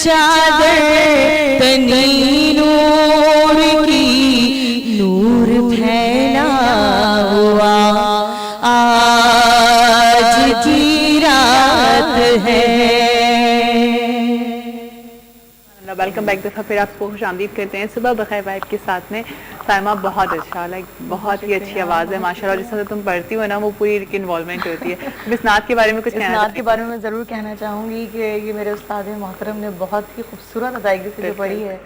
चादर तनी नूर की, नूर फैला हुआ आज की रात है। Welcome back. दफ़ा फिर आपको खुशामदीद करते हैं सुबह बखैर वाइब के साथ में। साइमा बहुत अच्छा, लाइक बहुत ही अच्छी आवाज़ है माशाल्लाह। जिस तरह तुम पढ़ती हो ना वो पूरी इन्वॉल्वमेंट होती है। इस नात के बारे में कुछ कहना? नात के बारे में ज़रूर कहना चाहूँगी कि ये मेरे उस्ताद मोहतरम ने बहुत ही खूबसूरत अदायगी से जो पढ़ी है।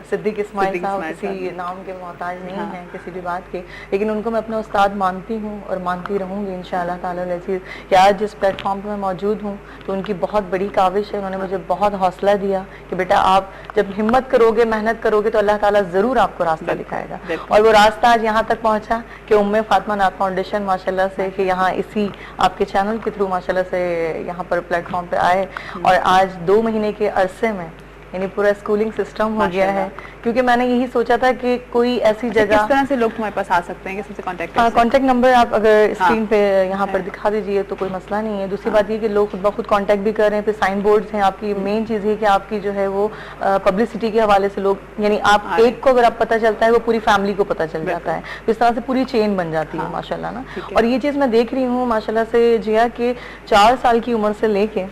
सिद्दीक इस्माइल साहब किसी नाम के मोहताज नहीं हैं किसी भी बात के, लेकिन उनको मैं अपना उस्ताद मानती हूँ और मानती रहूँगी इंशाअल्लाह ताला अज़ीज़। कि आज जिस प्लेटफॉर्म पर मैं मौजूद हूँ तो उनकी बहुत बड़ी काविश है। उन्होंने मुझे बहुत हौसला दिया कि बेटा आप जब हिम्मत करोगे, मेहनत करोगे तो अल्लाह ताला ज़रूर आपको रास्ता दिखाएगा। और वो रास्ता आज यहाँ तक पहुँचा कि उम्मे फातिमा नात फाउंडेशन माशाल्लाह से कि यहाँ इसी आपके चैनल के थ्रू माशाल्लाह से यहाँ पर प्लेटफॉर्म पे आए और आज 2 महीने के अरसे में यानी पूरा स्कूलिंग सिस्टम हो गया है। क्योंकि मैंने यही सोचा था कि कोई ऐसी जगह किस तरह से लोग तुम्हारे पास आ सकते हैं, किससे कांटेक्ट? कांटेक्ट नंबर आप अगर स्क्रीन पे यहाँ पर दिखा दीजिए तो कोई मसला नहीं है। दूसरी बात ये कि लोग खुद ब खुद कांटेक्ट भी कर रहे हैं। फिर साइन बोर्ड्स हैं। आपकी मेन चीज़ है कि आपकी जो है वो पब्लिसिटी के हवाले से लोग यानी आप एक को अगर आप पता चलता है वो पूरी फैमिली को पता चल जाता है। इस तरह से पूरी चेन बन जाती है माशाल्लाह ना। और ये चीज़ मैं देख रही हूँ माशाल्लाह से जिया के 4 साल की उम्र से लेके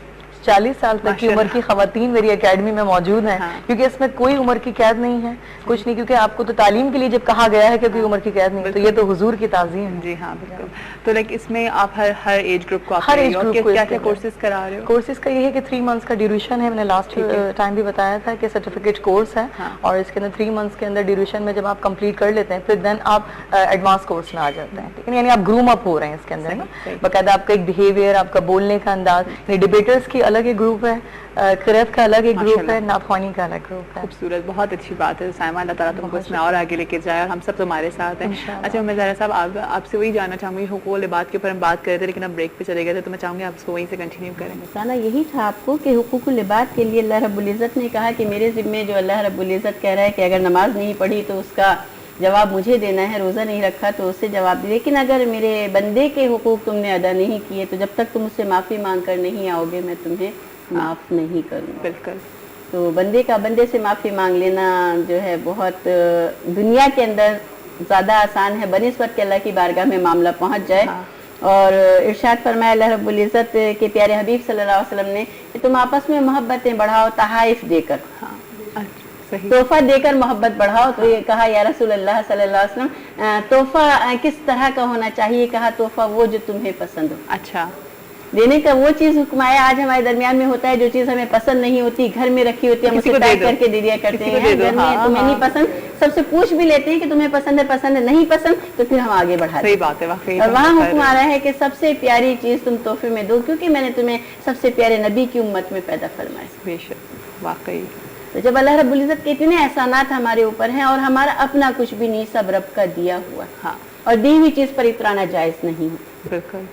40 साल तक की उम्र की खवातीन मेरी एकेडमी में मौजूद हैं। क्योंकि इसमें कोई उम्र की कैद नहीं है, कुछ नहीं। क्योंकि आपको तो तालीम के लिए जब कहा गया है कि कोई उम्र की कैद नहीं, तो ये तो हुजूर की ताज़ीम है। जी हाँ बिल्कुल। तो लाइक इसमें आप हर एज ग्रुप को हर एज ग्रुप को क्या कोर्सेज करा रहे हो? कोर्सेज का ये है कि 3 मंथ्स का ड्यूरेशन है। मैंने लास्ट टाइम भी बताया था कि सर्टिफिकेट कोर्स है और इसके अंदर 3 मंथ्स के अंदर ड्यूरेशन में जब आप कंप्लीट कर लेते हैं फिर देन आप एडवांस कोर्स में आ जाते हैं। ठीक है, यानी आप ग्रूम अप हो रहे हैं इसके अंदर ना। बाकायदा आपका एक बिहेवियर, आपका बोलने का अंदाज, डिबेटर्स की अलग एक ग्रुप है, क्रेफ का अलग एक ग्रुप है, नाथवानी का अलग ग्रुप है। खूबसूरत, बहुत अच्छी बात है साइमा। अल्लाह ताला तुमको इसमें और आगे लेके जाए और हम सब तुम्हारे साथ हैं। अच्छा मैं ज़रा साहब आपसे वही जानना चाहूँगी, हुकूक लिबात के ऊपर हम बात कर रहे थे लेकिन अब ब्रेक पे चले गए थे, तो मैं चाहूँगी आप इसको वहीं से कंटिन्यू करें। बताना यही था आपको कि हुकूक लिबात के लिए अल्लाह रब्बुल इज़्ज़त ने कहा कि मेरे ज़िम्मे जो अल्लाह रब्बुल इज़्ज़त कह रहा है कि अगर नमाज नहीं पढ़ी तो उसका जवाब मुझे देना है, रोज़ा नहीं रखा तो उससे जवाब दे। लेकिन अगर मेरे बंदे के हुकूक तुमने अदा नहीं किए तो जब तक तुम उससे माफ़ी मांग कर नहीं आओगे मैं तुम्हें माफ़ नहीं करूँ। बिल्कुल। तो बंदे से माफ़ी मांग लेना जो है बहुत दुनिया के अंदर ज़्यादा आसान है बनिस्बत के अल्लाह की बारगाह में मामला पहुँच जाए। और इरशाद फरमाया अल्लाह रब्बुल इज़्ज़त के प्यारे हबीब सल्लल्लाहु अलैहि वसल्लम ने कि तुम आपस में मोहब्बतें बढ़ाओ तहाइफ देकर, तोहफा देकर मोहब्बत बढ़ाओ। तो ये कहा या रसूल अल्लाह सल्लल्लाहु अलैहि वसल्लम तोहफा किस तरह का होना चाहिए? कहा तोहफा वो जो तुम्हें पसंद हो। अच्छा, देने का वो चीज हुक्म आया। आज हमारे दरमियान में होता है जो चीज हमें पसंद नहीं होती घर में रखी होती है हम उसे पैक करके दे दिया करते हैं। घर में तुम्हें नहीं पसंद, सबसे पूछ भी लेते हैं कि तुम्हें पसंद है नहीं पसंद, तो फिर हम आगे बढ़ा सही बात है वाकई। और वहाँ हुक्म आ रहा है कि सबसे प्यारी चीज तुम तोहफे में दो क्योंकि मैंने तुम्हें सबसे प्यारे नबी की उम्मत में पैदा फरमाया। बेशक वाकई। तो जब अल्लाह रब्बुल इज़्ज़त के इतने एहसानात हमारे ऊपर हैं और हमारा अपना कुछ भी नहीं, सब रब का दिया हुआ। हाँ। और दी हुई चीज पर इतराना जायज नहीं है। बिल्कुल।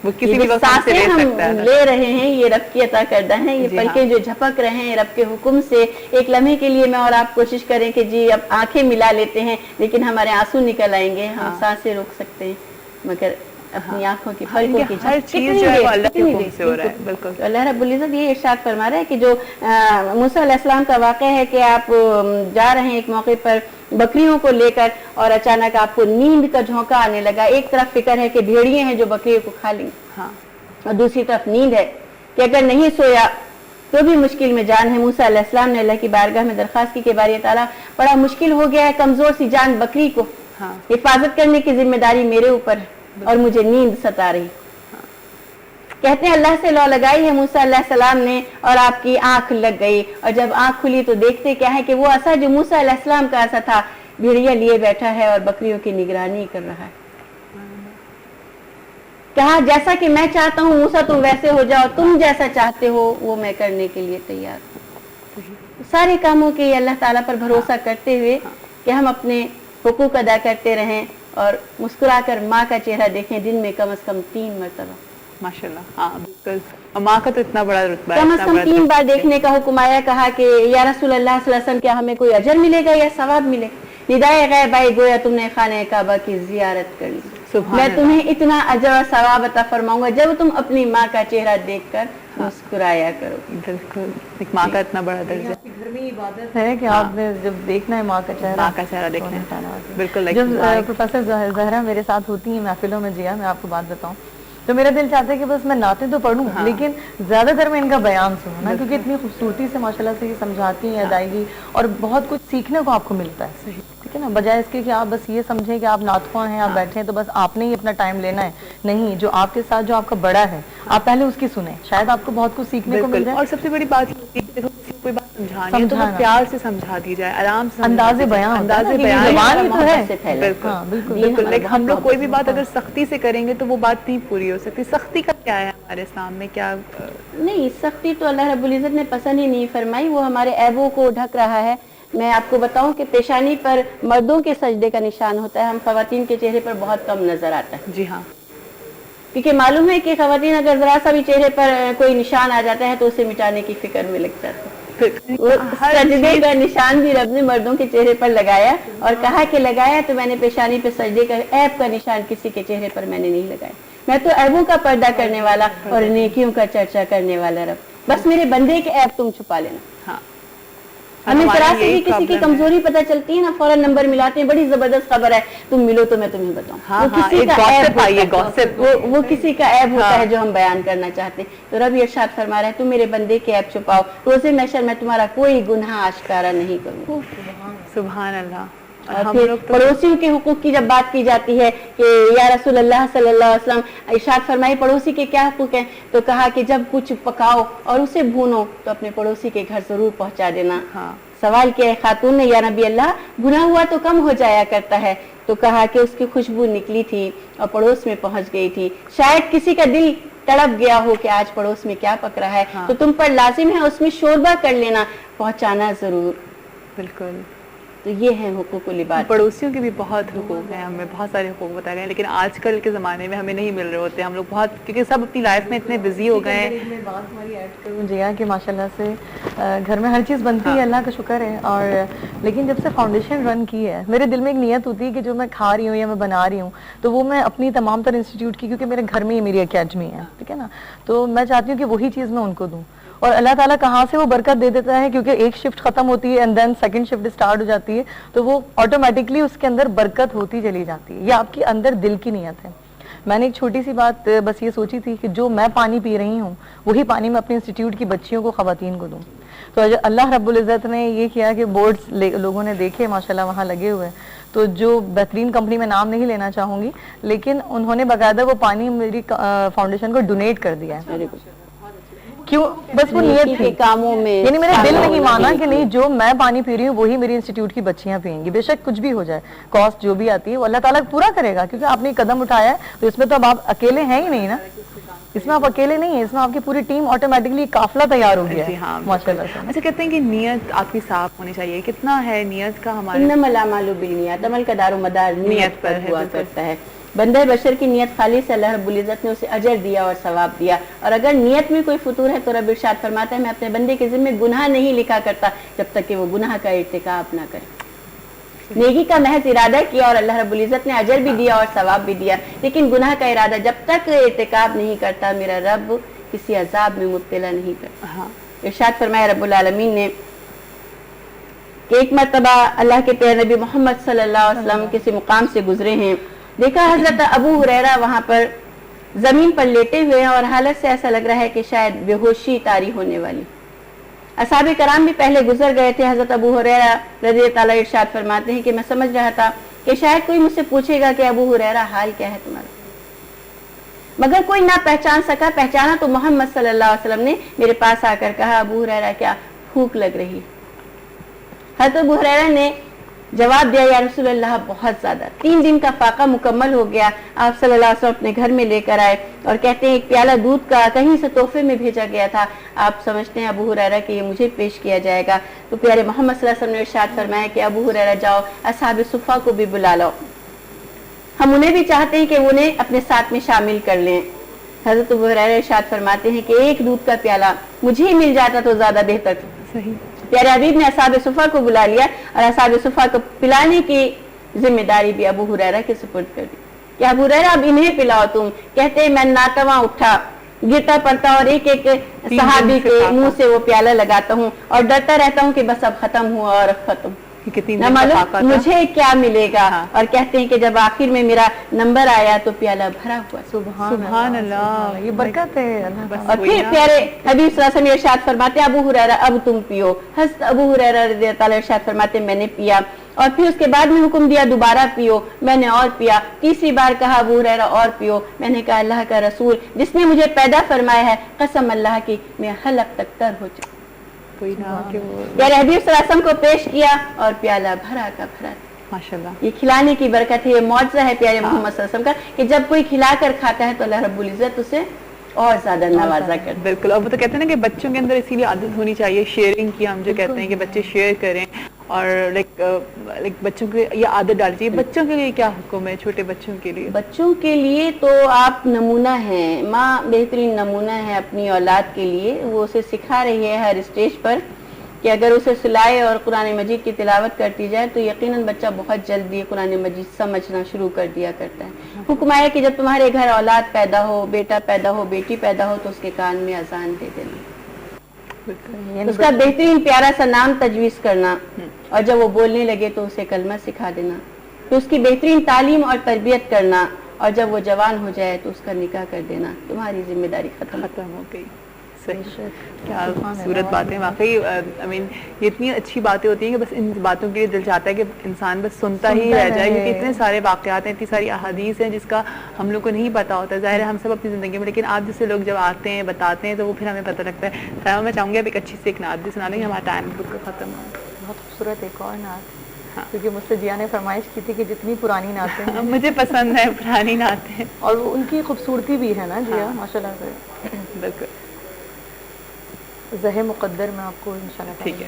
वो किसी भी वक्त सांसें हम ले रहे हैं ये रब की अता करदा है। ये पलकें जो झपक रहे हैं रब के हुक्म से। एक लम्हे के लिए मैं और आप कोशिश करें कि जी अब आंखें मिला लेते हैं लेकिन हमारे आंसू निकल आएंगे। हम सांसें रोक सकते हैं मगर अपनी आंखों की पलकों की हर चीज जो है अल्लाह के हुक्म से हो रहा है। बिल्कुल। अल्लाह रब्बुल इज़्ज़त ये इरशाद फरमा रहा है कि जो मूसा अलैहिस्सलाम का वाक़या है कि आप जा रहे हैं एक मौके पर बकरियों को लेकर और अचानक आपको नींद का झोंका आने लगा। एक तरफ फिक्र है कि भेड़िए हैं जो बकरियों को खा लेंगे, और दूसरी तरफ नींद है कि अगर नहीं सोया तो भी मुश्किल में जान है। मूसा अलैहिस्सलाम ने अल्लाह की बारगाह में दरखास्त की कि बारी ताला बड़ा मुश्किल हो गया है, कमजोर सी जान बकरी को हिफाजत करने की जिम्मेदारी मेरे ऊपर है और मुझे नींद सता रही। कहते हैं अल्लाह से लौ लगाई है मूसा अलैहिस्सलाम ने और आपकी आंख लग गई। और जब आंख खुली तो देखते क्या है कि वो असा जो मूसा अलैहिस्सलाम का असा था भेड़िया लिए बैठा है और बकरियों की निगरानी कर रहा है। कहा जैसा कि मैं चाहता हूँ मूसा तुम वैसे हो जाओ, तुम जैसा चाहते हो वो मैं करने के लिए तैयार हूँ। सारे कामों के अल्लाह ताला पर भरोसा करते हुए कि हम अपने हुकूक अदा करते रहें और मुस्कुराकर माँ का चेहरा देखें दिन में कम से कम 3 मरतबा। माशाल्लाह। हाँ बिल्कुल। माँ का तो इतना बड़ा रुतबा है, कम से कम 3 बार देखने का हुक्म आया। कहा कि या रसूल अल्लाह सल्लल्लाहु अलैहि वसल्लम क्या हमें कोई अजर मिलेगा या सवाब मिलेगा? निदाए गैब आई गोया तुमने खाने काबा की जियारत कर ली। सुभान मैं अल्लाह। तुम्हें इतना अजर और सवाब अता फरमाऊंगा जब तुम अपनी माँ का चेहरा देखकर मुस्कुराया करो। बिल्कुल, एक माँ का इतना बड़ा दर्जा, घर में इबादत है कि आपने जब देखना है माँ का चेहरा, माँ का चेहरा देखना है, बिल्कुल like जब प्रोफेसर जहरा मेरे साथ होती हैं महफिलों में, जिया मैं आपको बात बताऊं, तो मेरा दिल चाहता है कि बस मैं नाते तो पढ़ूं, लेकिन ज्यादातर मैं इनका बयान सुनूं ना, क्योंकि इतनी खूबसूरती से माशाल्लाह से ये समझाती हैं अदायगी, और बहुत कुछ सीखने को आपको मिलता है, ठीक है ना, बजाय इसके कि आप बस ये समझें कि आप नातख्वां हैं, आप बैठे हैं तो बस आपने ही अपना टाइम लेना है। नहीं, जो आपके साथ जो आपका बड़ा है, आप पहले उसकी सुने, शायद आपको बहुत कुछ सीखने को मिल बिल्कुल। जाए। और सबसे बड़ी बात ये होती है कि देखो किसी को कोई बात समझानी है तो वो प्यार से समझा दी जाए, आराम से अंदाज़े बयान, अंदाज़े कि बयान, ज़ुबान ही तो है। मोहब्बत से फैले। हाँ, बिल्कुल। बिल्कुल। लाइक हम लोग कोई भी बात अगर सख्ती से करेंगे तो वो बात नहीं पूरी हो सकती। सख्ती का क्या है हमारे इस्लाम में, क्या नहीं, सख्ती तो अल्लाह रब्बुल इज़्ज़त ने पसंद ही नहीं फरमाई, वो हमारे ऐबों को ढक रहा है। मैं आपको बताऊं कि पेशानी पर मर्दों के सजदे का निशान होता है, हम खवातीन के चेहरे पर बहुत कम नजर आता है, जी हाँ, क्योंकि मालूम है कि खवातीन अगर जरा सा भी चेहरे पर कोई निशान आ जाता है तो उसे मिटाने की फिक्र में लग जाती है। वो सजदे का निशान भी रब ने मर्दों के चेहरे पर लगाया और कहा कि लगाया तो मैंने पेशानी पे सजदे का ऐब का निशान किसी के चेहरे पर मैंने नहीं लगाया। मैं तो ऐबों का पर्दा करने वाला और नेकियों का चर्चा करने वाला रब, बस मेरे बंदे के ऐब तुम छुपा लेना। हाँ, हमें हमारी जरा से यही भी किसी की problem है। कमजोरी पता चलती है ना, फौरन नंबर मिलाते हैं, बड़ी जबरदस्त खबर है, तुम मिलो तो मैं तुम्हें बताऊं। हाँ, वो हाँ, किसी एक का gossip ऐब आई है, होता है, gossip। वो किसी का ऐब होता हाँ। है जो हम बयान करना चाहते हैं। तो रब इरशाद फरमा रहा है, तुम मेरे बंदे के ऐब छुपाओ, रोज़े महशर मैं तुम्हारा कोई गुनाह आश्कारा नहीं करूंगा। सुभान अल्लाह। और और हम फिर लोग तो पड़ोसियों के हुकूक की जब बात की जाती है कि या रसूल अल्लाह सल्लल्लाहु अलैहि वसल्लम इरशाद फरमाई पड़ोसी के क्या हुकूक हैं, तो कहा कि जब कुछ पकाओ और उसे भूनो तो अपने पड़ोसी के घर जरूर पहुंचा देना। हाँ, सवाल किया है खातून ने, या नबी अल्लाह गुनाह हुआ तो कम हो जाया करता है, तो कहा कि उसकी खुशबू निकली थी और पड़ोस में पहुंच गई थी, शायद किसी का दिल तड़प गया हो कि आज पड़ोस में क्या पक रहा है, हाँ। तो तुम पर लाजिम है उसमें शोरबा कर लेना, पहुंचाना जरूर। बिल्कुल। तो ये है हुकूकुल इबाद। पड़ोसियों के भी बहुत हुकूक हैं, हमें बहुत सारे हुकूक बताए गए हैं, लेकिन आजकल के ज़माने में हमें नहीं मिल रहे होते। हम लोग बहुत, क्योंकि सब अपनी लाइफ में इतने बिजी हो गए हैं। मैं बात हमारी ऐड करूं जिया कि माशाल्लाह से घर में हर चीज़ बनती है, अल्लाह का शुक्र है, और लेकिन जब से फाउंडेशन रन की है, मेरे दिल में एक नियत होती है कि जो मैं खा रही हूँ या मैं बना रही हूँ तो वो मैं अपनी तमाम तर इंस्टीट्यूट की, क्योंकि मेरे घर में ही मेरी अकेडमी है, ठीक है ना, तो मैं चाहती हूँ कि वही चीज़ मैं उनको दूँ, और अल्लाह ताला कहाँ से वो बरकत दे देता है, क्योंकि एक शिफ्ट खत्म होती है and then second shift start हो जाती है, तो वो ऑटोमेटिकली उसके अंदर बरकत होती चली जाती है। ये आपकी अंदर दिल की नियत है। मैंने एक छोटी सी बात बस ये सोची थी कि जो मैं पानी पी रही हूँ वही पानी मैं अपने इंस्टीट्यूट की बच्चियों को, खवातीन को दूँ। तो अल्लाह रब्बुल इज़्ज़त ने ये किया कि बोर्ड्स लोगों ने देखे माशाल्लाह वहाँ लगे हुए, तो जो बेहतरीन कंपनी में नाम नहीं लेना चाहूँगी, लेकिन उन्होंने बाकायदा वो पानी मेरी फाउंडेशन को डोनेट कर दिया है। क्यों? बस वो नियत नेकी थी के कामों में यानी मेरा दिल शामिल नहीं होना माना है। कि नहीं, जो मैं पानी पी रही हूँ वही मेरी इंस्टीट्यूट की बच्चियां पियेंगी, बेशक कुछ भी हो जाए, कॉस्ट जो भी आती है वो अल्लाह ताला पूरा करेगा, क्योंकि आपने एक कदम उठाया है, तो इसमें तो अब आप अकेले हैं ही नहीं ना, इसमें आप अकेले नहीं है, इसमें आपकी पूरी टीम ऑटोमेटिकली काफिला तैयार हो गया जी है हाँ, माशाल्लाह से। अच्छा, कहते हैं कि नियत आपकी साफ होनी चाहिए, कितना है नियत का हमारे? इन्नमल अमालु बिन्नियात, अमल का दारोमदार नियत नियत पर पर है, हुआ बिल्कुल। करता है। बंदे बशर की नियत खालिस है, अल्लाह रब्बुल इज़्ज़त ने उसे अजर दिया और सवाब दिया, और अगर नियत में कोई फतूर है तो रब इरशाद फरमाता है मैं अपने बंदे के ज़िम्मे गुनाह नहीं लिखा करता जब तक कि वो गुनाह का इर्तिकाब ना करे। नेकी का महज इरादा किया और अल्लाह रब्बुल इज़्ज़त ने अजर भी दिया और सवाब भी दिया, लेकिन गुनाह का इरादा जब तक इर्तिकाब नहीं करता मेरा रब किसी अजाब में मुब्तला नहीं करता। हाँ, इरशाद फरमाया रब्बुल आलमीन ने कि एक मर्तबा अल्लाह के प्यारे नबी मोहम्मद सल्लल्लाहु अलैहि वसल्लम किसी मुकाम से गुजरे हैं, देखा हजरत अबू हुरैरा वहां पर जमीन पर लेटे हुए हैं और हालत से ऐसा लग रहा है कि शायद बेहोशी तारी होने वाली। असहाबे कराम भी पहले गुजर गए थे। हजरत अबू हुरैरा रज़ियल्लाहु ताला इरशाद फरमाते हैं कि मैं समझ रहा था कि शायद कोई मुझसे पूछेगा कि अबू हुरैरा हाल क्या है तुम्हारा, मगर कोई ना पहचान सका। पहचाना तो मोहम्मद सल्लल्लाहु अलैहि वसल्लम ने मेरे पास आकर कहा अबू हुरैरा क्या भूख लग रही है? हज़रत अबू हुरैरा ने जवाब दिया या रसूल अल्लाह बहुत ज्यादा। 3 दिन का फाका मुकम्मल हो गया। आप सल्लल्लाहु अलैहि वसल्लम अपने घर में लेकर आए और कहते हैं एक प्याला दूध का कहीं से तोहफे में भेजा गया था, आप समझते हैं अबू हुरैरा कि ये मुझे पेश किया जाएगा। तो प्यारे मोहम्मद सल्लल्लाहु अलैहि वसल्लम ने इरशाद फरमाया कि अबू हुरैरा जाओ असहाबे सुफ़ा को भी बुला लो, हम उन्हें भी चाहते हैं कि उन्हें अपने साथ में शामिल कर लें। हजरत अबू हुरैरा इरशाद फरमाते हैं कि एक दूध का प्याला मुझे ही मिल जाता तो ज्यादा बेहतर था। सही। प्यारे हबीब ने असहाबे सुफ़ा को बुला लिया और असहाबे सुफ़ा को पिलाने की जिम्मेदारी भी अबू हुरैरा के सुपुर्द कर दी। कि अबू हुरैरा अब इन्हें पिलाओ तुम। कहते हैं मैं नातवा उठा, गिरता पड़ता और एक एक सहाबी के मुंह से वो प्याला लगाता हूँ और डरता रहता हूँ कि बस अब खत्म हुआ और अब खत्म, न मालूम मुझे क्या मिलेगा। हाँ। और कहते हैं कि जब आखिर में मेरा नंबर आया तो प्याला भरा हुआ। सुभान अल्लाह, ये बरकत है अल्लाह। और फिर प्यारे हबीब सल्लल्लाहु अलैहि वसल्लम इरशाद फरमाते अबू हुरैरा अब तुम पियो। हज़रत अबू हुरैरा रज़ियल्लाहु ताला इरशाद फरमाते मैंने पिया और फिर उसके बाद में हुक्म दिया दोबारा पियो, मैंने और पिया। तीसरी बार कहा अबू हुरैरा और पियो। मैंने कहा अल्लाह का रसूल जिसने मुझे पैदा फरमाया है कसम अल्लाह की मैं हलक तक तर हो चुकी। प्यारे हबीब सल्लल्लाहु अलैहि वसल्लम को पेश किया और प्याला भरा का भरा। माशाल्लाह, ये खिलाने की बरकत है, ये मौजज़ा है प्यारे मोहम्मद सल्लल्लाहु अलैहि वसल्लम का कि जब कोई खिलाकर खाता है तो अल्लाह रब्बुल इज्जत उसे और ज्यादा नवाजा करते हैं। बिल्कुल। और वो तो कहते हैं ना कि बच्चों के अंदर इसीलिए आदत होनी चाहिए शेयरिंग की, हम जो कहते हैं कि बच्चे शेयर करें और लाइक बच्चों के ये आदत डालनी चाहिए। बच्चों के लिए क्या हुक्म है, छोटे बच्चों के लिए? बच्चों के लिए तो आप नमूना हैं, माँ बेहतरीन नमूना है अपनी औलाद के लिए। वो उसे सिखा रही है हर स्टेज पर कि अगर उसे सुलाए और कुरान मजीद की तिलावत करती जाए तो यकीनन बच्चा बहुत जल्दी कुरान मजीद समझना शुरू कर दिया करता है। हुक्म आया कि जब तुम्हारे घर औलाद पैदा हो, बेटा पैदा हो, बेटी पैदा हो तो उसके कान में अजान दे देना, उसका बेहतरीन प्यारा सा नाम तजवीज़ करना और जब वो बोलने लगे तो उसे कलमा सिखा देना, तो उसकी बेहतरीन तालीम और तरबियत करना और जब वो जवान हो जाए तो उसका निकाह कर देना। तुम्हारी जिम्मेदारी खत्म हो गई। सही, क्या खूबसूरत बातें। वाकई आई मीन ये इतनी अच्छी बातें होती हैं कि बस इन बातों के लिए दिल चाहता है कि इंसान बस सुनता ही रह जाए, क्योंकि इतने सारे वाक़यात हैं, इतनी सारी अहादीस हैं जिसका हम लोग को नहीं पता होता। ज़ाहिर है हम सब अपनी ज़िंदगी में, लेकिन आप जैसे लोग जब आते हैं बताते हैं तो वो फिर हमें पता लगता है। सायमा मैं चाहूँगी आप एक अच्छी सी एक नात भी सुना लेंगे, हमारा टाइम बिल्कुल ख़त्म हो। बहुत खूबसूरत एक और नात, क्योंकि मुझसे जिया ने फरमाइश की थी कि जितनी पुरानी नातें हैं मुझे पसंद है पुरानी नातें, और उनकी खूबसूरती भी है ना जिया माशाल्लाह से। बिल्कुल ज़हे मुक़द्दर में आपको इंशाल्लाह ठीक है।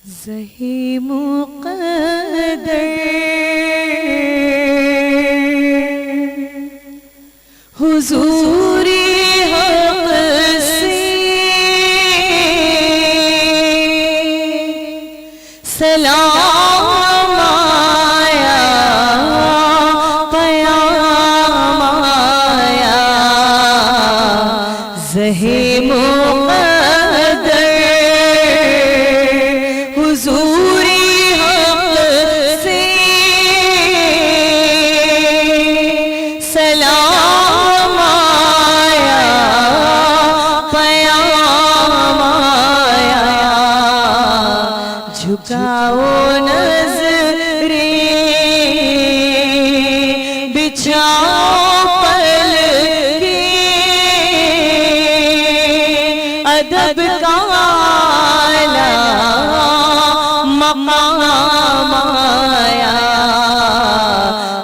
ज़हे मुक़द्दर हुज़ूरी हक़ से सलाम आया, क़याम आया। ज़हे मुक़द्दर हुज़ूरी हक़ से सलाम आया, क़याम आया। झुकाओ नज़रें, बिछाओ पलकें, अदब का आला मक़ाम आया।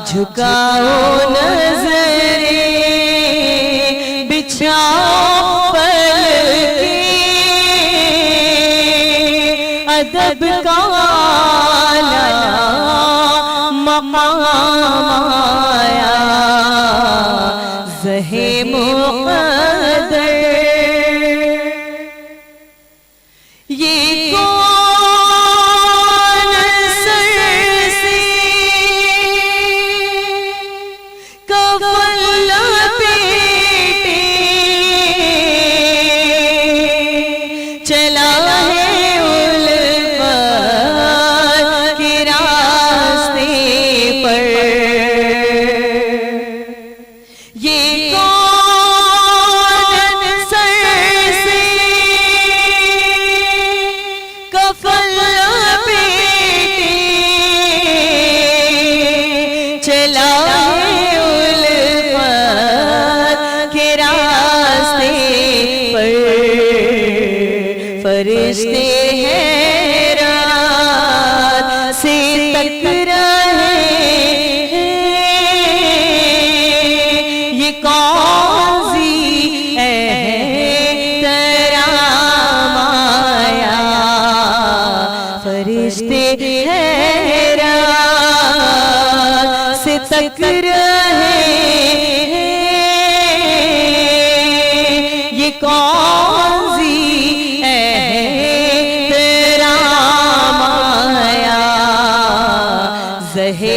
झुकाओ नज़रें, बिछाओ पलकें, अदब का आला मक़ाम आया। ज़हे मुक़द्दर ये कौन सर से कफ़न लपेटे चला है उल्फत के रास्ते पर। ये कौन सर से कफ़न लपेटे चला है उल्फत के रास्ते पर। फरिश्ते हैरात से तक रहे हैं, ये कौज़ी है तराम आया। फरिश्ते हैरात से तक रहे